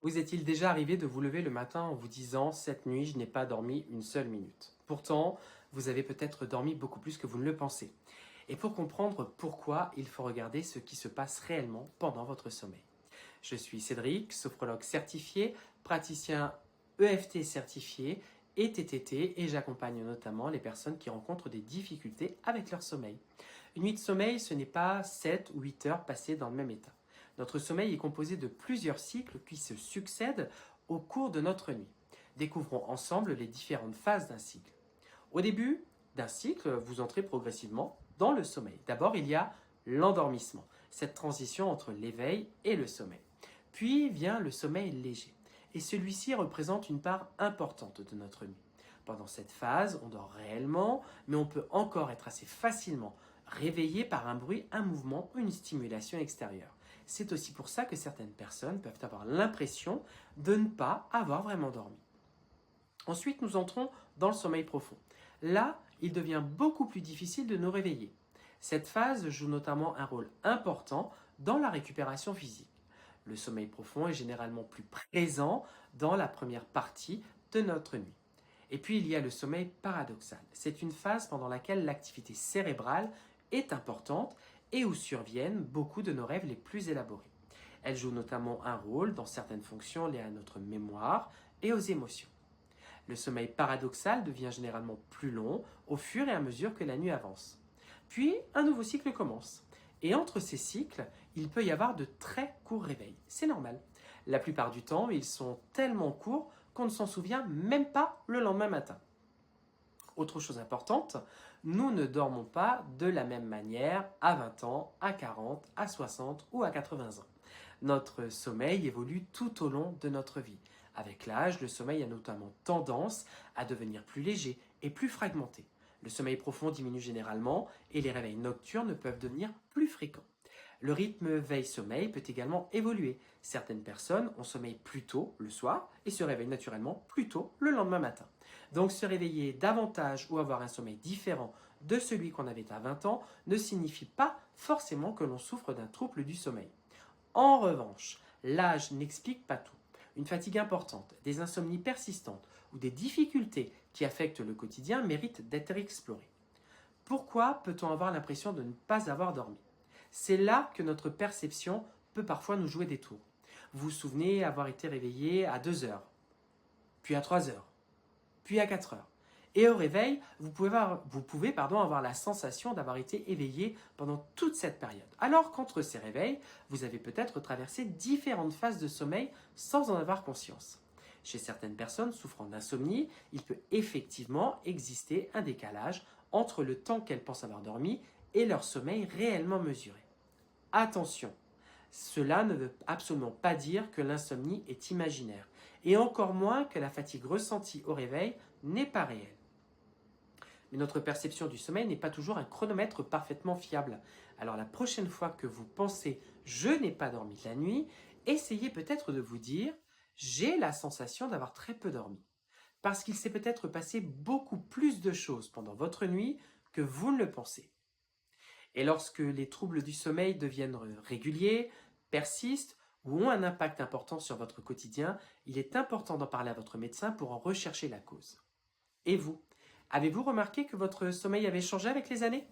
Vous est-il déjà arrivé de vous lever le matin en vous disant: «Cette nuit, je n'ai pas dormi une seule minute»? Pourtant, vous avez peut-être dormi beaucoup plus que vous ne le pensez. Et pour comprendre pourquoi, il faut regarder ce qui se passe réellement pendant votre sommeil. Je suis Cédric, sophrologue certifié, praticien EFT certifié et TTT, et j'accompagne notamment les personnes qui rencontrent des difficultés avec leur sommeil. Une nuit de sommeil, ce n'est pas 7 ou 8 heures passées dans le même état. Notre sommeil est composé de plusieurs cycles qui se succèdent au cours de notre nuit. Découvrons ensemble les différentes phases d'un cycle. Au début d'un cycle, vous entrez progressivement dans le sommeil. D'abord, il y a l'endormissement, cette transition entre l'éveil et le sommeil. Puis vient le sommeil léger, et celui-ci représente une part importante de notre nuit. Pendant cette phase, on dort réellement, mais on peut encore être assez facilement réveillé par un bruit, un mouvement ou une stimulation extérieure. C'est aussi pour ça que certaines personnes peuvent avoir l'impression de ne pas avoir vraiment dormi. Ensuite, nous entrons dans le sommeil profond. Là, il devient beaucoup plus difficile de nous réveiller. Cette phase joue notamment un rôle important dans la récupération physique. Le sommeil profond est généralement plus présent dans la première partie de notre nuit. Et puis il y a le sommeil paradoxal. C'est une phase pendant laquelle l'activité cérébrale est importante et où surviennent beaucoup de nos rêves les plus élaborés. Elle joue notamment un rôle dans certaines fonctions liées à notre mémoire et aux émotions. Le sommeil paradoxal devient généralement plus long au fur et à mesure que la nuit avance. Puis, un nouveau cycle commence. Et entre ces cycles, il peut y avoir de très courts réveils. C'est normal. La plupart du temps, ils sont tellement courts qu'on ne s'en souvient même pas le lendemain matin. Autre chose importante, nous ne dormons pas de la même manière à 20 ans, à 40, à 60 ou à 80 ans. Notre sommeil évolue tout au long de notre vie. Avec l'âge, le sommeil a notamment tendance à devenir plus léger et plus fragmenté. Le sommeil profond diminue généralement et les réveils nocturnes peuvent devenir plus fréquents. Le rythme veille-sommeil peut également évoluer. Certaines personnes ont sommeil plus tôt le soir et se réveillent naturellement plus tôt le lendemain matin. Donc se réveiller davantage ou avoir un sommeil différent de celui qu'on avait à 20 ans ne signifie pas forcément que l'on souffre d'un trouble du sommeil. En revanche, l'âge n'explique pas tout. Une fatigue importante, des insomnies persistantes ou des difficultés qui affectent le quotidien méritent d'être explorées. Pourquoi peut-on avoir l'impression de ne pas avoir dormi? C'est là que notre perception peut parfois nous jouer des tours. Vous vous souvenez avoir été réveillé à 2 heures, puis à 3 heures, puis à 4 heures. Et au réveil, vous pouvez avoir la sensation d'avoir été éveillé pendant toute cette période. Alors qu'entre ces réveils, vous avez peut-être traversé différentes phases de sommeil sans en avoir conscience. Chez certaines personnes souffrant d'insomnie, il peut effectivement exister un décalage entre le temps qu'elles pensent avoir dormi et leur sommeil réellement mesuré. Attention, cela ne veut absolument pas dire que l'insomnie est imaginaire, et encore moins que la fatigue ressentie au réveil n'est pas réelle. Mais notre perception du sommeil n'est pas toujours un chronomètre parfaitement fiable. Alors la prochaine fois que vous pensez «je n'ai pas dormi la nuit», essayez peut-être de vous dire «j'ai la sensation d'avoir très peu dormi». Parce qu'il s'est peut-être passé beaucoup plus de choses pendant votre nuit que vous ne le pensez. Et lorsque les troubles du sommeil deviennent réguliers, persistent ou ont un impact important sur votre quotidien, il est important d'en parler à votre médecin pour en rechercher la cause. Et vous, avez-vous remarqué que votre sommeil avait changé avec les années?